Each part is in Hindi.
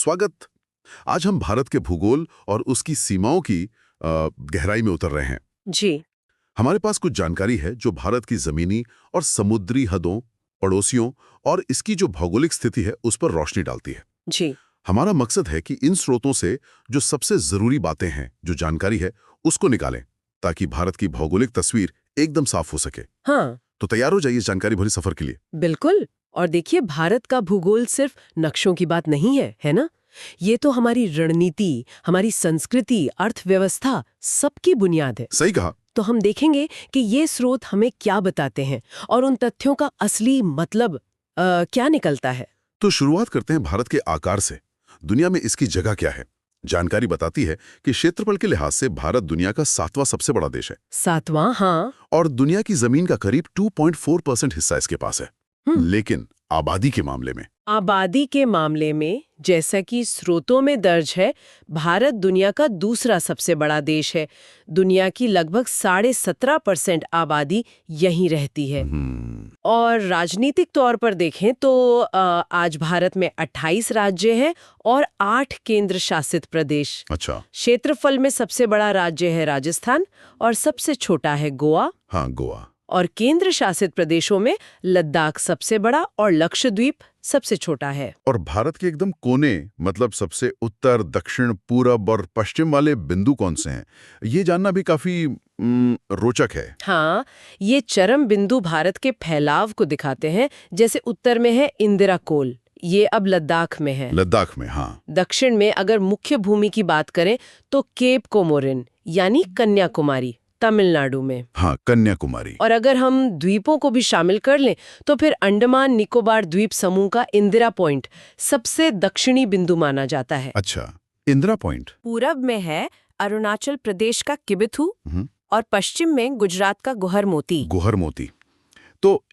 स्वागत। आज हम भारत के भूगोल और उसकी सीमाओं की गहराई में उतर रहे हैं। जी। हमारे पास कुछ जानकारी है जो भारत की जमीनी और समुद्री हदों, पड़ोसियों और इसकी जो भौगोलिक स्थिति है उस पर रोशनी डालती है। जी। हमारा मकसद है कि इन स्रोतों से जो सबसे जरूरी बातें हैं, जो जानकारी है, उसको निकालें ताकि भारत की भौगोलिक तस्वीर एकदम साफ हो सके। हाँ, तो तैयार हो जाइए जानकारी भरी सफर के लिए। बिल्कुल। और देखिए, भारत का भूगोल सिर्फ नक्शों की बात नहीं है ना? ये तो हमारी रणनीति, हमारी संस्कृति, अर्थव्यवस्था, सबकी बुनियाद है। सही कहा। तो हम देखेंगे कि ये स्रोत हमें क्या बताते हैं और उन तथ्यों का असली मतलब क्या निकलता है। तो शुरुआत करते हैं भारत के आकार से। दुनिया में इसकी जगह क्या है? जानकारी बताती है कि क्षेत्रफल के लिहाज से भारत दुनिया का 7वां सबसे बड़ा देश है। 7वां, हाँ। और दुनिया की जमीन का करीब 2.4% हिस्सा इसके पास है। लेकिन आबादी के मामले में जैसा कि स्रोतों में दर्ज है, भारत दुनिया का दूसरा सबसे बड़ा देश है। दुनिया की लगभग 17.5% आबादी यहीं रहती है। और राजनीतिक तौर पर देखें तो आज भारत में 28 राज्य हैं और 8 केंद्र शासित प्रदेश। अच्छा। क्षेत्रफल में सबसे बड़ा राज्य है राजस्थान और सबसे छोटा है गोवा। हाँ, गोवा। और केंद्र शासित प्रदेशों में लद्दाख सबसे बड़ा और लक्षद्वीप सबसे छोटा है। और भारत के एकदम कोने, मतलब सबसे उत्तर, दक्षिण, पूरब और पश्चिम वाले बिंदु कौन से हैं? ये जानना भी काफी रोचक है। हाँ, ये चरम बिंदु भारत के फैलाव को दिखाते हैं। जैसे उत्तर में है इंदिरा कोल, ये अब लद्दाख में है। लद्दाख में, हाँ। दक्षिण में अगर मुख्य भूमि की बात करें तो केप कोमोरिन यानी कन्याकुमारी, तमिलनाडु में। हाँ, कन्याकुमारी। और अगर हम द्वीपों को भी शामिल कर लें तो फिर अंडमान निकोबार द्वीप समूह का इंदिरा पॉइंट सबसे दक्षिणी बिंदु माना जाता है। अच्छा, इंदिरा पॉइंट। पूरब में है अरुणाचल प्रदेश का किबिथु और पश्चिम में गुजरात का गुहर मोती। तो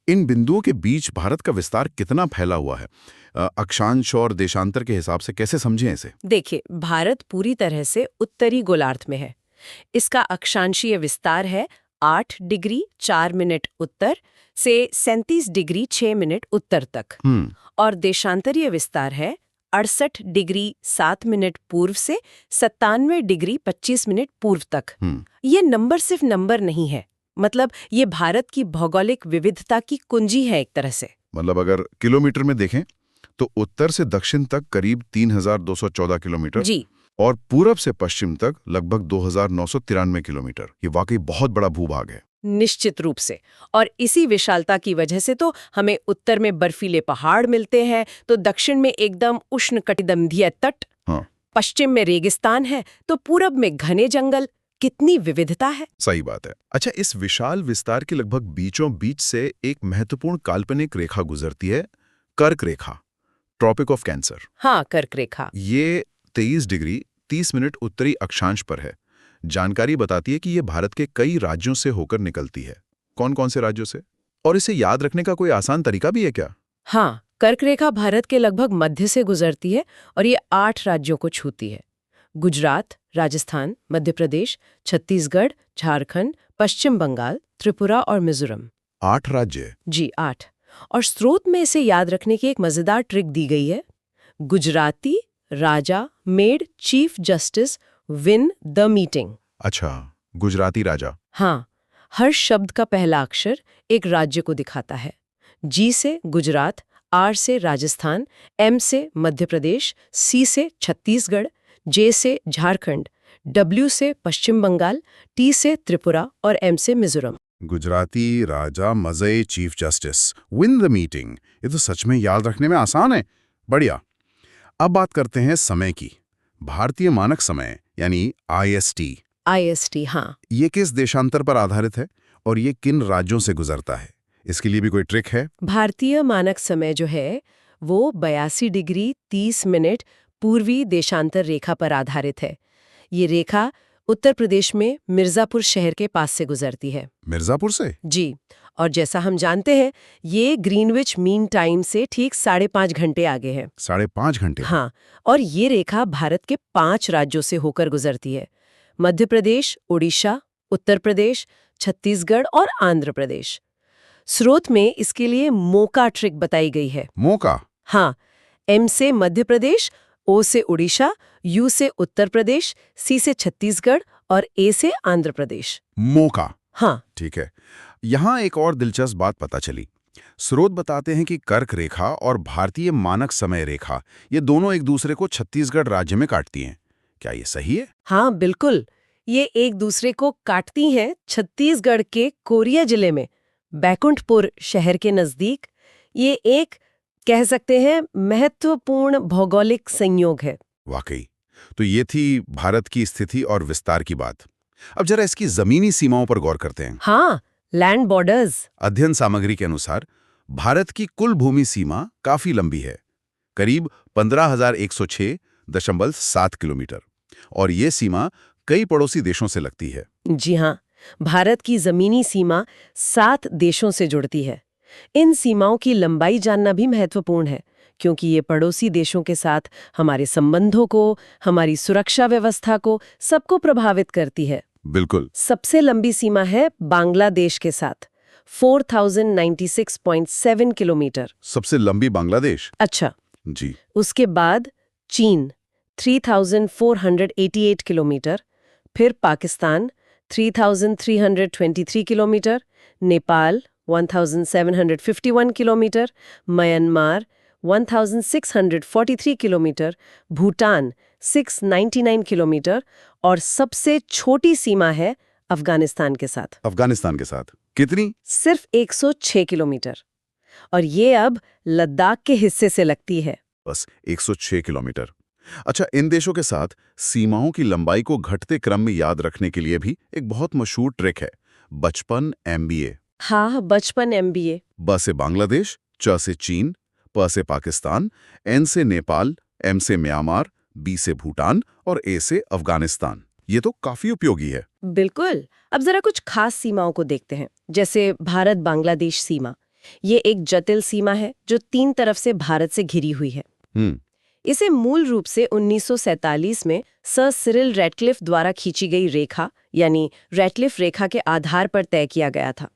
इन बिंदुओं के बीच भारत का विस्तार कितना फैला हुआ है? अक्षांश और देशांतर के हिसाब से कैसे समझें इसे? देखिए, भारत पूरी तरह से उत्तरी गोलार्ध में है। इसका अक्षांशीय विस्तार है 8 डिग्री 4 मिनट उत्तर से 37 डिग्री 6 मिनट उत्तर तक। और देशांतरीय विस्तार है 68 डिग्री 7 मिनट पूर्व से 97 डिग्री 25 मिनट पूर्व तक। ये नंबर सिर्फ नंबर नहीं है, मतलब ये भारत की भौगोलिक विविधता की कुंजी है एक तरह से। मतलब अगर किलोमीटर में देखें तो उत्तर से दक्षिण तक करीब 3214 किलोमीटर जी। और पूरब से पश्चिम तक लगभग 2993 किलोमीटर। ये वाकई बहुत बड़ा भूभाग है। निश्चित रूप से। और इसी विशालता की वजह से तो हमें उत्तर में बर्फीले पहाड़ मिलते हैं, तो दक्षिण में एकदम उष्णकटिबंधीय तट, पश्चिम में रेगिस्तान है, तो पूरब में घने जंगल। कितनी विविधता है। सही बात है। अच्छा, इस विशाल विस्तार के लगभग बीचों बीच से एक महत्वपूर्ण काल्पनिक रेखा गुजरती है, कर्क रेखा, ट्रॉपिक ऑफ कैंसर। हाँ, कर्क रेखा। ये 23 डिग्री 30 मिनट उत्तरी अक्षांश पर है। जानकारी बताती है कि ये भारत के कई राज्यों से होकर निकलती है। कौन कौन से राज्यों से? और इसे याद रखने का कोई आसान तरीका भी है क्या? हाँ, कर्क रेखा भारत के लगभग मध्य से गुजरती है और ये 8 राज्यों को छूती है। गुजरात, राजस्थान, मध्य प्रदेश, छत्तीसगढ़, झारखंड, पश्चिम बंगाल, त्रिपुरा और मिजोरम। 8 राज्य? जी, 8। और स्रोत में इसे याद रखने की एक मजेदार ट्रिक दी गई है। गुजराती राजा made chief justice win the meeting. अच्छा, गुजराती राजा। हाँ, हर शब्द का पहला अक्षर एक राज्य को दिखाता है। जी से गुजरात, आर से राजस्थान, एम से मध्य प्रदेश, सी से छत्तीसगढ़, जे से झारखंड, डब्ल्यू से पश्चिम बंगाल, टी से त्रिपुरा और एम से मिजोरम। गुजराती राजा मजे chief justice win the meeting. ये तो सच में याद रखने में आसान है। बढ़िया। अब बात करते हैं समय की। भारतीय मानक समय यानी IST। हाँ। ये किस देशांतर पर आधारित है और ये किन राज्यों से गुजरता है? इसके लिए भी कोई ट्रिक है? भारतीय मानक समय जो है वो 82 डिग्री 30 मिनट पूर्वी देशांतर रेखा पर आधारित है। ये रेखा उत्तर प्रदेश में मिर्जापुर शहर के पास से गुजरती है। मिर्जापुर से? जी। और जैसा हम जानते हैं, ये ग्रीनविच मीन टाइम से ठीक 5.5 घंटे आगे है। 5.5 घंटे? हाँ। और ये रेखा भारत के 5 राज्यों से होकर गुजरती है। मध्य प्रदेश, उड़ीसा, उत्तर प्रदेश, छत्तीसगढ़ और आंध्र प्रदेश। स्रोत में इसके लिए मोका ट्रिक बताई गई है। मोका? हाँ, एम से मध्य प्रदेश, ओ से उड़ीसा, यू से उत्तर प्रदेश, सी से छत्तीसगढ़ और ए से आंध्र प्रदेश। मोका। हाँ, ठीक है। यहाँ एक और दिलचस्प बात पता चली। स्रोत बताते हैं कि कर्क रेखा और भारतीय मानक समय रेखा ये दोनों एक दूसरे को छत्तीसगढ़ राज्य में काटती हैं। क्या ये सही है? हाँ बिल्कुल। ये एक दूसरे को काटती हैं छत्तीसगढ़ के कोरिया जिले में, बैकुंठपुर शहर के नजदीक। ये एक कह सकते हैं महत्वपूर्ण भौगोलिक संयोग है। वाकई। तो ये थी भारत की स्थिति और विस्तार की बात। अब जरा इसकी जमीनी सीमाओं पर गौर करते हैं। हाँ, लैंड बॉर्डर्स। अध्ययन सामग्री के अनुसार भारत की कुल भूमि सीमा काफी लंबी है, करीब 15,106.7 किलोमीटर, और ये सीमा कई पड़ोसी देशों से लगती है। जी हाँ, भारत की जमीनी सीमा 7 देशों से जुड़ती है। इन सीमाओं की लंबाई जानना भी महत्वपूर्ण है, क्योंकि ये पड़ोसी देशों के साथ हमारे संबंधों को, हमारी सुरक्षा व्यवस्था को, सबको प्रभावित करती है। बिल्कुल। सबसे लंबी सीमा है बांग्लादेश के साथ, 4096.7 किलोमीटर। सबसे लंबी बांग्लादेश? अच्छा। जी। उसके बाद चीन 3488 किलोमीटर, फिर Pakistan 3323 kilometre, Nepal 1751 kilometre, Myanmar 1643 kilometre, Bhutan 699 kilometre और सबसे छोटी सीमा है अफगानिस्तान के साथ। अफगानिस्तान के साथ कितनी? सिर्फ 106 किलोमीटर, और ये अब लद्दाख के हिस्से से लगती है। बस 106 किलोमीटर। अच्छा, इन देशों के साथ सीमाओं की लंबाई को घटते क्रम में याद रखने के लिए भी एक बहुत मशहूर ट्रिक है, बचपन MBA। हाँ, बचपन MBA। ब से बांग्लादेश, च से चीन, प से पाकिस्तान, एन से नेपाल, एम से म्यांमार, बी से भूटान और ए से अफगानिस्तान। ये तो काफी उपयोगी है। बिल्कुल। अब जरा कुछ खास सीमाओं को देखते हैं, जैसे भारत बांग्लादेश सीमा। ये एक जटिल सीमा है जो 3 तरफ से भारत से घिरी हुई है। इसे मूल रूप से 1947 में सर सिरिल रैटक्लिफ द्वारा खींची गई रेखा, यानी रैटक्लिफ रेखा के आधार पर तय किया गया था।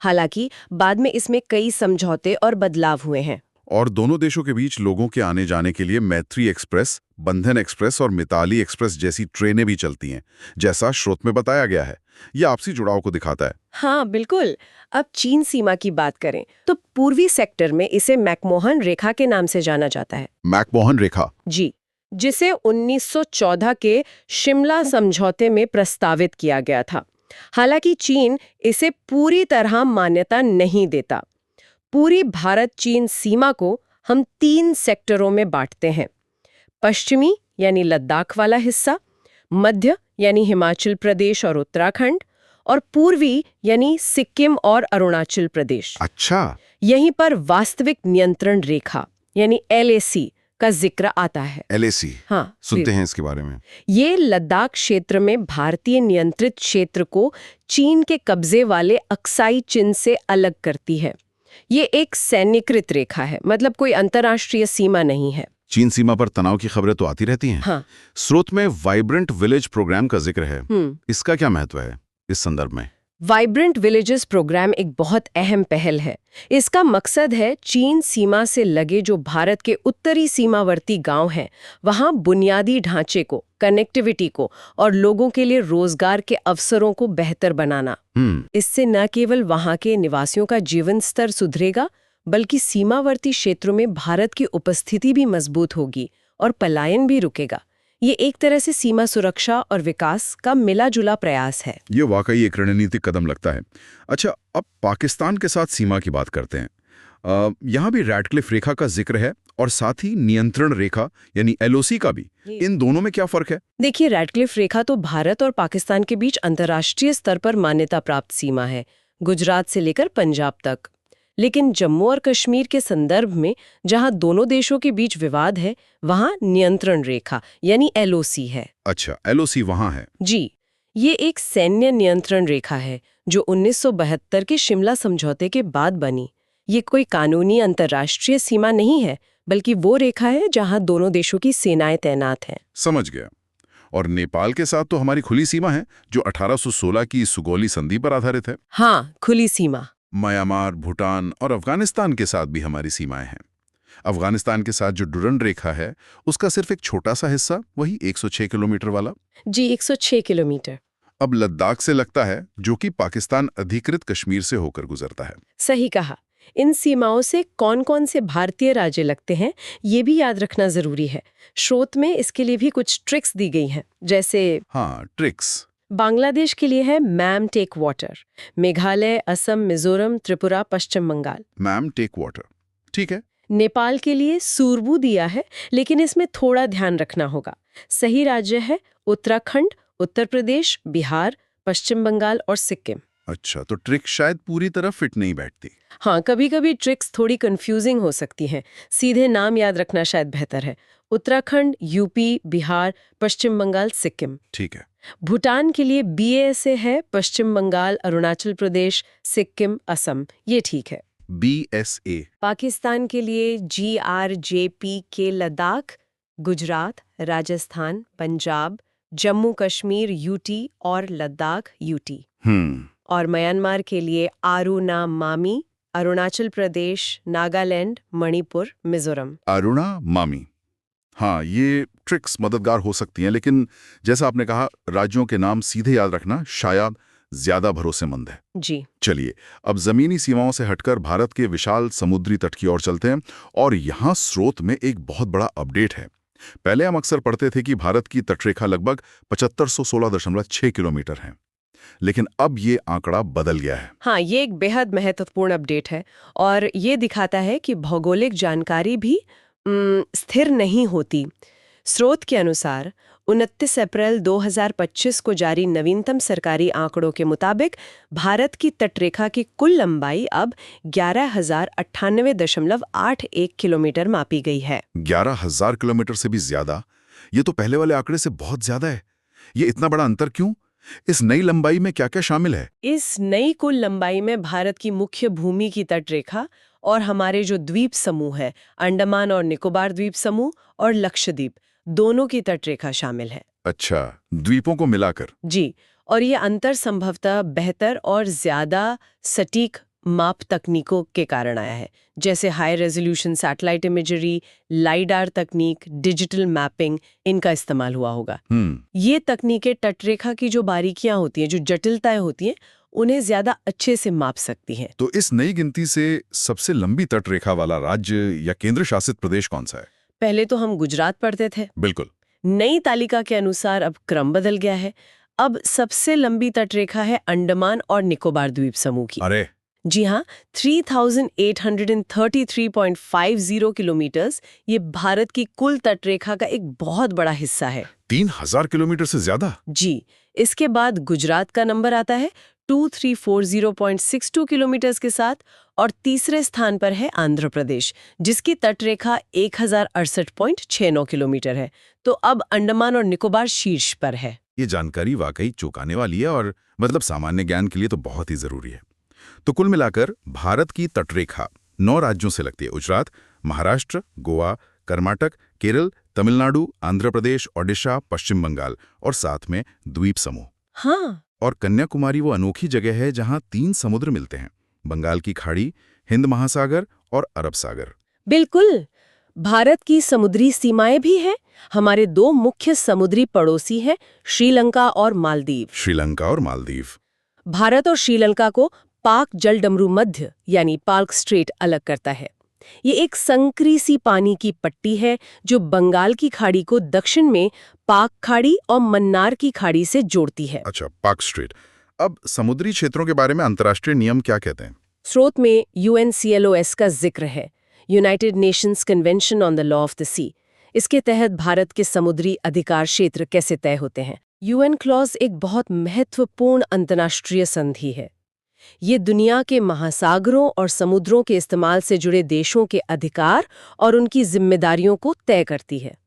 हालांकि बाद में इसमें कई समझौते और बदलाव हुए हैं। और दोनों देशों के बीच लोगों के आने जाने के लिए मैत्री एक्सप्रेस, बंधन एक्सप्रेस और मिताली एक्सप्रेस जैसी ट्रेनें भी चलती हैं, जैसा स्रोत में बताया गया है। यह आपसी जुड़ाव को दिखाता है। हाँ बिल्कुल। अब चीन सीमा की बात करें तो पूर्वी सेक्टर में इसे मैकमोहन रेखा के नाम से जाना जाता है। मैकमोहन रेखा? जी, जिसे 1914 के शिमला समझौते में प्रस्तावित किया गया था। हालांकि चीन इसे पूरी तरह मान्यता नहीं देता। पूरी भारत चीन सीमा को हम 3 सेक्टरों में बांटते हैं: पश्चिमी यानी लद्दाख वाला हिस्सा, मध्य यानी हिमाचल प्रदेश और उत्तराखंड, और पूर्वी यानी सिक्किम और अरुणाचल प्रदेश। अच्छा। यहीं पर वास्तविक नियंत्रण रेखा यानी LAC का जिक्र आता है। LAC? हाँ, सुनते हैं इसके बारे में। ये लद्दाख क्षेत्र में भारतीय नियंत्रित क्षेत्र को चीन के कब्जे वाले अक्साई चिन्ह से अलग करती है। ये एक सैन्यकृत रेखा है, मतलब कोई अंतर्राष्ट्रीय सीमा नहीं है। चीन सीमा पर तनाव की खबरें तो आती रहती हैं। हाँ। स्रोत में वाइब्रेंट विलेज प्रोग्राम का जिक्र है। इसका क्या महत्व है इस संदर्भ में? वाइब्रेंट विलेजेस प्रोग्राम एक बहुत अहम पहल है। इसका मकसद है चीन सीमा से लगे जो भारत के उत्तरी सीमावर्ती गांव हैं, वहां बुनियादी ढांचे को, कनेक्टिविटी को और लोगों के लिए रोजगार के अवसरों को बेहतर बनाना। इससे न केवल वहां के निवासियों का जीवन स्तर सुधरेगा, बल्कि सीमावर्ती क्षेत्रों में भारत की उपस्थिति भी मजबूत होगी और पलायन भी रुकेगा। ये एक तरह से सीमा सुरक्षा और विकास का मिला-जुला प्रयास है। ये वाकई एक रणनीतिक कदम लगता है। अच्छा, अब पाकिस्तान के साथ सीमा की बात करते हैं। यहाँ भी रैटक्लिफ रेखा का जिक्र है और साथ ही नियंत्रण रेखा यानी LOC का भी। इन दोनों में क्या फर्क है? देखिए, रैटक्लिफ रेखा तो भारत और पाकिस्तान के बीच अंतर्राष्ट्रीय स्तर पर मान्यता प्राप्त सीमा है, गुजरात से लेकर पंजाब तक। लेकिन जम्मू और कश्मीर के संदर्भ में, जहां दोनों देशों के बीच विवाद है, वहां नियंत्रण रेखा यानी LOC है। अच्छा, LOC वहां है? जी, ये एक सैन्य नियंत्रण रेखा है जो 1972 के शिमला समझौते के बाद बनी। ये कोई कानूनी अंतर्राष्ट्रीय सीमा नहीं है, बल्कि वो रेखा है जहां दोनों देशों की सेनाएं तैनात हैं। समझ गया। और नेपाल के साथ तो हमारी खुली सीमा है, जो 1816 की सुगौली संधि पर आधारित है। हाँ, खुली सीमा। म्यांमार, भूटान और अफगानिस्तान के साथ भी हमारी सीमाएं हैं। अफगानिस्तान के साथ जो डुरंड रेखा है उसका सिर्फ एक छोटा सा हिस्सा, वही 106 किलोमीटर वाला। जी 106 किलोमीटर। अब लद्दाख से लगता है, जो कि पाकिस्तान अधिकृत कश्मीर से होकर गुजरता है। सही कहा। इन सीमाओं से कौन-कौन से भारतीय राज्य लगते हैं, ये भी याद रखना जरूरी है। स्रोत में इसके लिए भी कुछ ट्रिक्स दी गई हैं, जैसे हाँ, ट्रिक्स। बांग्लादेश के लिए है ma'am take water, Meghalaya, Assam, Mizoram, Tripura, Paschim Bengal. Ma'am take water, ठीक है। नेपाल के लिए सूरबू दिया है, लेकिन इसमें थोड़ा ध्यान रखना होगा। सही राज्य है उत्तराखंड, उत्तर प्रदेश, बिहार, पश्चिम बंगाल और सिक्किम। अच्छा, तो ट्रिक शायद पूरी तरह फिट नहीं बैठती। हाँ, कभी-कभी ट्रिक्स थोड़ी कंफ्यूजिंग हो सकती हैं। सीधे नाम याद रखना शायद बेहतर है। उत्तराखंड, यूपी, बिहार, पश्चिम बंगाल, सिक्किम। ठीक है। भूटान के लिए BASA है पश्चिम बंगाल, अरुणाचल प्रदेश, सिक्किम, असम। ये ठीक है। BSA। पाकिस्तान के लिए GRJPK लद्दाख, गुजरात, राजस्थान, पंजाब, जम्मू कश्मीर UT और लद्दाख UT। और म्यांमार के लिए अरुणा मामी, अरुणाचल प्रदेश, नागालैंड, मणिपुर, मिजोरम। अरुणा मामी। हाँ, ये ट्रिक्स मददगार हो सकती हैं, लेकिन जैसा आपने कहा, राज्यों के नाम सीधे याद रखना शायद ज्यादा भरोसेमंद है। जी। चलिए, अब जमीनी सीमाओं से हटकर भारत के विशाल समुद्री तट की ओर चलते हैं, और यहाँ स्रोत में एक बहुत बड़ा अपडेट है। पहले हम अक्सर पढ़ते थे कि भारत की तटरेखा लगभग 7516.6 किलोमीटर है, लेकिन अब ये आंकड़ा बदल गया है। हाँ, ये एक बेहद महत्वपूर्ण अपडेट है और ये दिखाता है कि भौगोलिक जानकारी भी स्थिर नहीं होती। स्रोत के अनुसार 29 अप्रैल 2025 को जारी नवीनतम सरकारी आंकड़ों के मुताबिक भारत की तटरेखा की कुल लंबाई अब 11,098.81 किलोमीटर मापी गई है। 11,000 किलोमीटर से भी ज्यादा? ये तो पहले वाले आंकड़े से बहुत ज्यादा है। ये इतना बड़ा अंतर क्यों? इस नई लंबाई में क्या क्या शामिल है? इस नई कुल लंबाई में भारत की मुख्य भूमि की तटरेखा और हमारे जो द्वीप समूह है, अंडमान और निकोबार द्वीप समूह और लक्षद्वीप, दोनों की तटरेखा शामिल है। अच्छा, द्वीपों को मिलाकर। जी, और ये अंतर संभवतः बेहतर और ज्यादा सटीक माप तकनीकों के कारण आया है, जैसे high resolution satellite imagery, lidar तकनीक, डिजिटल मैपिंग, इनका इस्तेमाल हुआ होगा। ये तकनीकें तटरेखा की जो बारीकियां होती हैं, जो जटिलताएं होती हैं, उन्हें ज्यादा अच्छे से माप सकती हैं। तो इस नई गिनती से सबसे लंबी तटरेखा वाला राज्य या केंद्र शासित प्रदेश कौन सा है? पहले तो हम गुजरात पढ़ते थे। बिल्कुल। नई तालिका के अनुसार अब क्रम बदल गया है। अब सबसे लंबी तटरेखा है अंडमान और निकोबार द्वीप समूह की। अरे जी हाँ, 3,833.50 किलोमीटर्स ये भारत की कुल तटरेखा का एक बहुत बड़ा हिस्सा है। 3,000 किलोमीटर से ज्यादा? जी। इसके बाद गुजरात का नंबर आता है 2,340.62 किलोमीटर्स के साथ, और तीसरे स्थान पर है आंध्र प्रदेश, जिसकी तटरेखा 1,068.69 किलोमीटर है। तो अब अंडमान और निकोबार शीर्ष पर है। ये जानकारी वाकई चौंकाने वाली है, और मतलब सामान्य ज्ञान के लिए तो बहुत ही जरूरी है। तो कुल मिलाकर भारत की तटरेखा 9 राज्यों से लगती है: गुजरात, महाराष्ट्र, गोवा, कर्नाटक, केरल, तमिलनाडु, आंध्र प्रदेश, ओडिशा, पश्चिम बंगाल और साथ में द्वीप समूह। हाँ। और कन्याकुमारी वो अनोखी जगह है जहां 3 समुद्र मिलते हैं: बंगाल की खाड़ी, हिंद महासागर और अरब सागर। बिल्कुल। भारत की समुद्री सीमाएं भी हैं। हमारे 2 मुख्य समुद्री पड़ोसी हैं, श्रीलंका और मालदीव। श्रीलंका और मालदीव। भारत और श्रीलंका को पाक जलडमरू मध्य यानी पाल्क स्ट्रेट अलग करता है। ये एक संकरी सी पानी की पट्टी है जो बंगाल की खाड़ी को दक्षिण में पाक खाड़ी और मन्नार की खाड़ी से जोड़ती है। अच्छा, पाक स्ट्रेट। अब समुद्री क्षेत्रों के बारे में अंतर्राष्ट्रीय नियम क्या कहते हैं? स्रोत में UNCLOS का जिक्र है, United Nations convention on the law of the sea. इसके तहत भारत के समुद्री अधिकार क्षेत्र कैसे तय होते हैं। UN क्लॉज एक बहुत महत्वपूर्ण अंतर्राष्ट्रीय संधि है। ये दुनिया के महासागरों और समुद्रों के इस्तेमाल से जुड़े देशों के अधिकार और उनकी जिम्मेदारियों को तय करती है।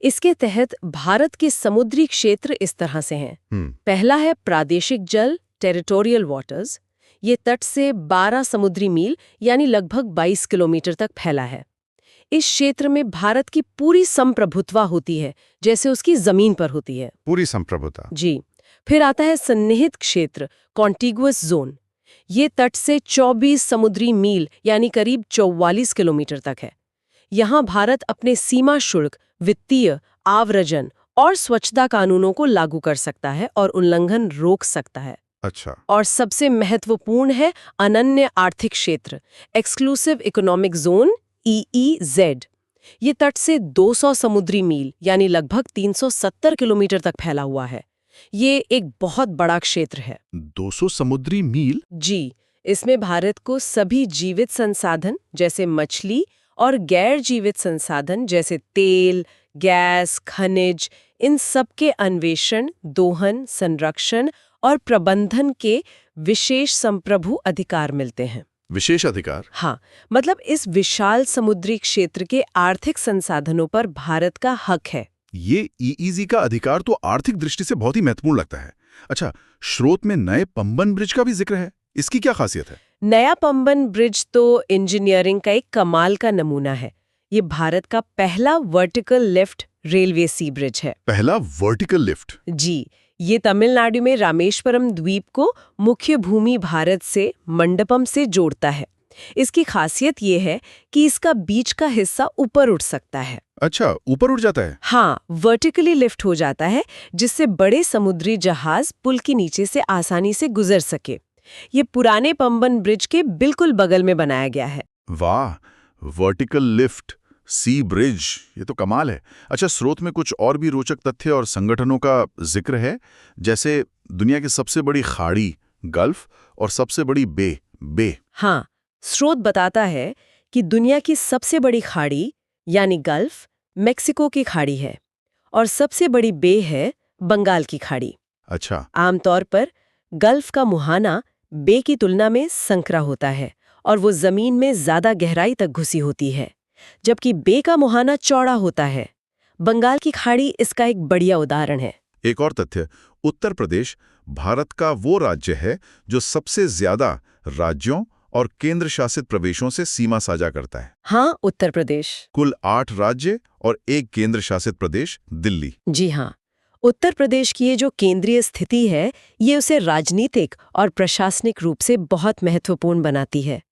इसके तहत भारत के समुद्री क्षेत्र इस तरह से हैं। पहला है प्रादेशिक जल, टेरिटोरियल वाटर्स। ये तट से 12 समुद्री मील यानी लगभग 22 किलोमीटर तक फैला है। इस क्षेत्र में भारत की पूरी संप्रभुत्वा होती है, जैसे उसकी जमीन पर होती है। पूरी संप्रभुता। जी। फिर आता है सन्निहित क्षेत्र, कॉन्टिगुअस जोन। ये तट से 24 समुद्री मील यानी करीब 44 किलोमीटर तक है। यहाँ भारत अपने सीमा शुल्क, वित्तीय, आव्रजन और स्वच्छता कानूनों को लागू कर सकता है और उल्लंघन रोक सकता है। अच्छा। और सबसे महत्वपूर्ण है अनन्य आर्थिक क्षेत्र, एक्सक्लूसिव इकोनॉमिक जोन EEZ। ये तट से 200 समुद्री मील यानी लगभग 370 किलोमीटर तक फैला हुआ है। ये एक बहुत बड़ा क्षेत्र है। 200 समुद्री मील? जी, इसमें भारत को सभी जीवित संसाधन जैसे मछली और गैर जीवित संसाधन जैसे तेल, गैस, खनिज, इन सब के अन्वेषण, दोहन, संरक्षण और प्रबंधन के विशेष संप्रभु अधिकार मिलते हैं। विशेष अधिकार? हाँ, मतलब इस विशाल समुद्री क्षेत्र के आर्थिक संसाधनों पर भारत का हक है। ये EEZ का अधिकार तो आर्थिक दृष्टि से बहुत ही महत्वपूर्ण लगता है। अच्छा, स्रोत में नए पंबन ब्रिज का भी जिक्र है, इसकी क्या खासियत है? नया पंबन ब्रिज तो इंजीनियरिंग का एक कमाल का नमूना है। ये भारत का पहला वर्टिकल लिफ्ट रेलवे सी ब्रिज है। पहला वर्टिकल लिफ्ट? जी, ये तमिलनाडु में रामेश्वरम द्वीप को मुख्य भूमि भारत से मंडपम से जोड़ता है। इसकी खासियत ये है कि इसका बीच का हिस्सा ऊपर उठ सकता है। अच्छा, ऊपर उठ जाता है? हाँ, वर्टिकली लिफ्ट हो जाता है, जिससे बड़े समुद्री जहाज पुल के नीचे से आसानी से गुजर सके। ये पुराने पंबन ब्रिज के बिल्कुल बगल में बनाया गया है। वाह, वर्टिकल लिफ्ट, सी ब्रिज, ये तो कमाल है। अच्छा, स्रोत में कुछ और भी रोचक तथ्य और संगठनों का जिक्र है, जैसे दुनिया की सबसे बड़ी खाड़ी गल्फ और सबसे बड़ी बे। हाँ, स्रोत बताता है कि दुनिया की सबसे बड़ी खाड़ी यानी गल्फ मेक्सिको की खाड़ी है और सबसे बड़ी बे है बंगाल की खाड़ी। अच्छा। आमतौर पर गल्फ का मुहाना बे की तुलना में संकरा होता है और वो जमीन में ज्यादा गहराई तक घुसी होती है, जबकि बे का मुहाना चौड़ा होता है। बंगाल की खाड़ी इसका एक बढ़िया उदाहरण है। एक और तथ्य, उत्तर प्रदेश भारत का वो राज्य है जो सबसे ज्यादा राज्यों और केंद्र शासित प्रदेशों से सीमा साझा करता है। हाँ, उत्तर प्रदेश। कुल 8 राज्य और 1 केंद्र शासित प्रदेश, दिल्ली। जी हाँ, उत्तर प्रदेश की ये जो केंद्रीय स्थिति है, ये उसे राजनीतिक और प्रशासनिक रूप से बहुत महत्वपूर्ण बनाती है।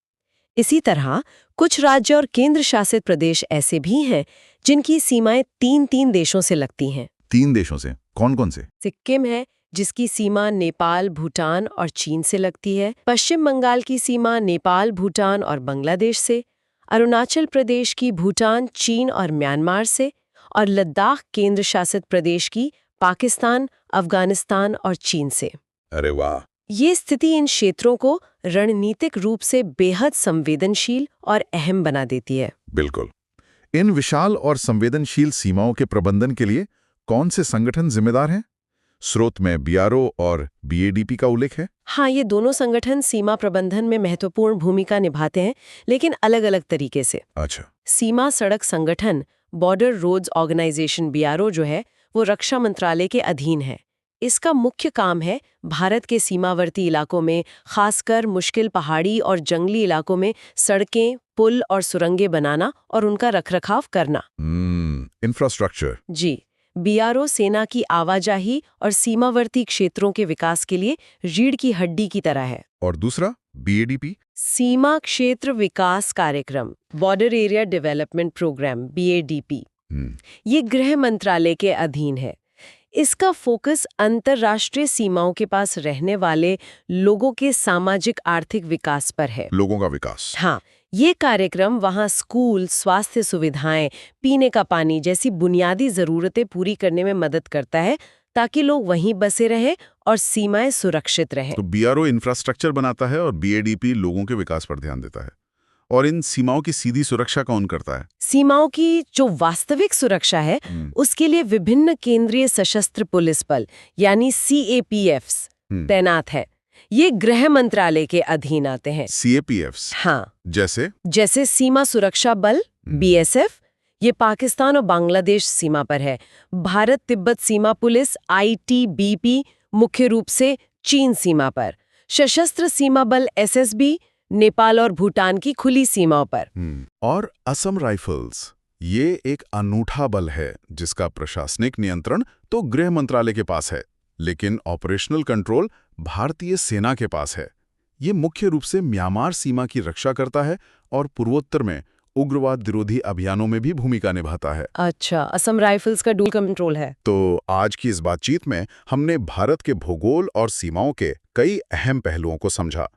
इसी तरह कुछ राज्य और केंद्र शासित प्रदेश ऐसे भी हैं जिनकी सीमाएं 3 देशों से लगती हैं। 3 देशों से? कौन-कौन से? सिक्किम है, जिसकी सीमा नेपाल, भूटान और चीन से लगती है। पश्चिम बंगाल की सीमा नेपाल, भूटान और बांग्लादेश से। अरुणाचल प्रदेश की भूटान, चीन और म्यांमार से। और लद्दाख केंद्र शासित प्रदेश की पाकिस्तान, अफगानिस्तान और चीन से। अरे वाह! ये स्थिति इन क्षेत्रों को रणनीतिक रूप से बेहद संवेदनशील और अहम बना देती है। बिल्कुल। इन विशाल और संवेदनशील सीमाओं के प्रबंधन के लिए कौन से संगठन जिम्मेदार हैं? स्रोत में BRO और BADP का उल्लेख है। हाँ, ये दोनों संगठन सीमा प्रबंधन में महत्वपूर्ण भूमिका निभाते हैं, लेकिन अलग-अलग तरीके से। अच्छा। सीमा सड़क संगठन बॉर्डर रोड्स ऑर्गेनाइजेशन BRO जो है, वो रक्षा मंत्रालय के अधीन है। इसका मुख्य काम है भारत के सीमावर्ती इलाकों में, खासकर मुश्किल पहाड़ी और जंगली इलाकों में सड़कें, पुल और सुरंगें बनाना और उनका रखरखाव करना। इंफ्रास्ट्रक्चर। जी, BRO सेना की आवाजाही और सीमावर्ती क्षेत्रों के विकास के लिए रीढ़ की हड्डी की तरह है। और दूसरा BADP? सीमा क्षेत्र विकास कार्यक्रम border area development programme BADP, ये गृह मंत्रालय के अधीन है। इसका फोकस अंतर्राष्ट्रीय सीमाओं के पास रहने वाले लोगों के सामाजिक आर्थिक विकास पर है। लोगों का विकास। हाँ, ये कार्यक्रम वहाँ स्कूल, स्वास्थ्य सुविधाएं, पीने का पानी जैसी बुनियादी जरूरतें पूरी करने में मदद करता है, ताकि लोग वहीं बसे रहें और सीमाएं सुरक्षित रहें। तो BRO इंफ्रास्ट्रक्चर बनाता है और BADP लोगों के विकास पर ध्यान देता है। और इन सीमाओं की सीधी सुरक्षा कौन करता है? सीमाओं की जो वास्तविक सुरक्षा है, उसके लिए विभिन्न केंद्रीय सशस्त्र पुलिस बल यानी CAPFs तैनात है। ये गृह मंत्रालय के अधीन आते हैं। CAPFs? हाँ, जैसे सीमा सुरक्षा बल BSF, ये पाकिस्तान और बांग्लादेश सीमा पर है। भारत तिब्बत सीमा पुलिस ITBP मुख्य रूप से चीन सीमा पर। सशस्त्र सीमा बल SSB नेपाल और भूटान की खुली सीमाओं पर। और असम राइफल्स, ये एक अनूठा बल है जिसका प्रशासनिक नियंत्रण तो गृह मंत्रालय के पास है, लेकिन ऑपरेशनल कंट्रोल भारतीय सेना के पास है। ये मुख्य रूप से म्यांमार सीमा की रक्षा करता है और पूर्वोत्तर में उग्रवाद विरोधी अभियानों में भी भूमिका निभाता है। अच्छा, असम राइफल्स का डुअल कंट्रोल है। तो आज की इस बातचीत में हमने भारत के भूगोल और सीमाओं के कई अहम पहलुओं को समझा।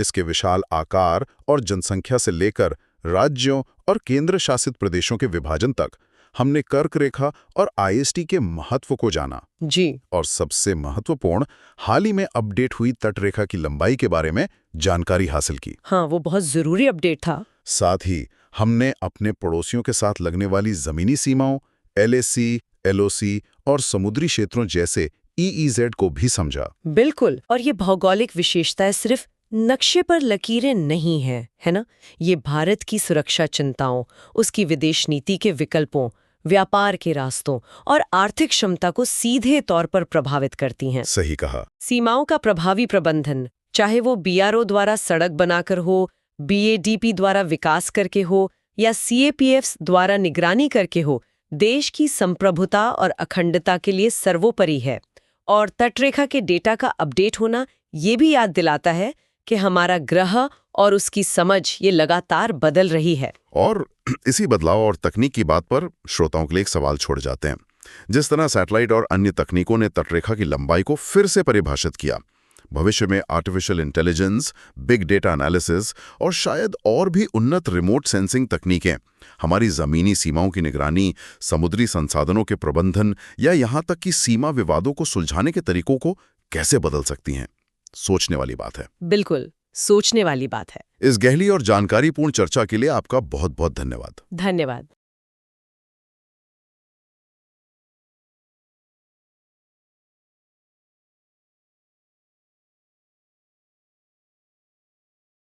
इसके विशाल आकार और जनसंख्या से लेकर राज्यों और केंद्र शासित प्रदेशों के विभाजन तक हमने कर्क रेखा और आईएसटी के महत्व को जाना। जी। और सबसे महत्वपूर्ण, हाल ही में अपडेट हुई तटरेखा की लंबाई के बारे में जानकारी हासिल की। हाँ, वो बहुत जरूरी अपडेट था। साथ ही हमने अपने पड़ोसियों के साथ लगने वाली जमीनी सीमाओं, एलएसी, एलओसी और समुद्री क्षेत्रों जैसे ईईजेड को भी समझा। बिल्कुल। और ये भौगोलिक विशेषताएं सिर्फ नक्शे पर लकीरें नहीं हैं, है ना? ये भारत की सुरक्षा चिंताओं, उसकी विदेश नीति के विकल्पों, व्यापार के रास्तों और आर्थिक क्षमता को सीधे तौर पर प्रभावित करती हैं। सही कहा। सीमाओं का प्रभावी प्रबंधन, चाहे वो बीआरओ द्वारा सड़क बनाकर हो, बीएडीपी द्वारा विकास करके हो या सीएपीएफ्स द्वारा निगरानी करके हो, देश की संप्रभुता और अखंडता के लिए सर्वोपरि है। और तटरेखा के डेटा का अपडेट होना ये भी याद दिलाता है कि हमारा ग्रह और उसकी समझ ये लगातार बदल रही है। और इसी बदलाव और तकनीक की बात पर श्रोताओं के लिए एक सवाल छोड़ जाते हैं। जिस तरह सैटेलाइट और अन्य तकनीकों ने तटरेखा की लंबाई को फिर से परिभाषित किया, भविष्य में artificial intelligence, big data analysis और शायद और भी उन्नत रिमोट सेंसिंग तकनीकें हमारी जमीनी सीमाओं की निगरानी, समुद्री संसाधनों के प्रबंधन या यहां तक कि सीमा विवादों को सुलझाने के तरीकों को कैसे बदल सकती हैं। सोचने वाली बात है। बिल्कुल, सोचने वाली बात है। इस गहरी और जानकारीपूर्ण चर्चा के लिए आपका बहुत बहुत धन्यवाद। धन्यवाद।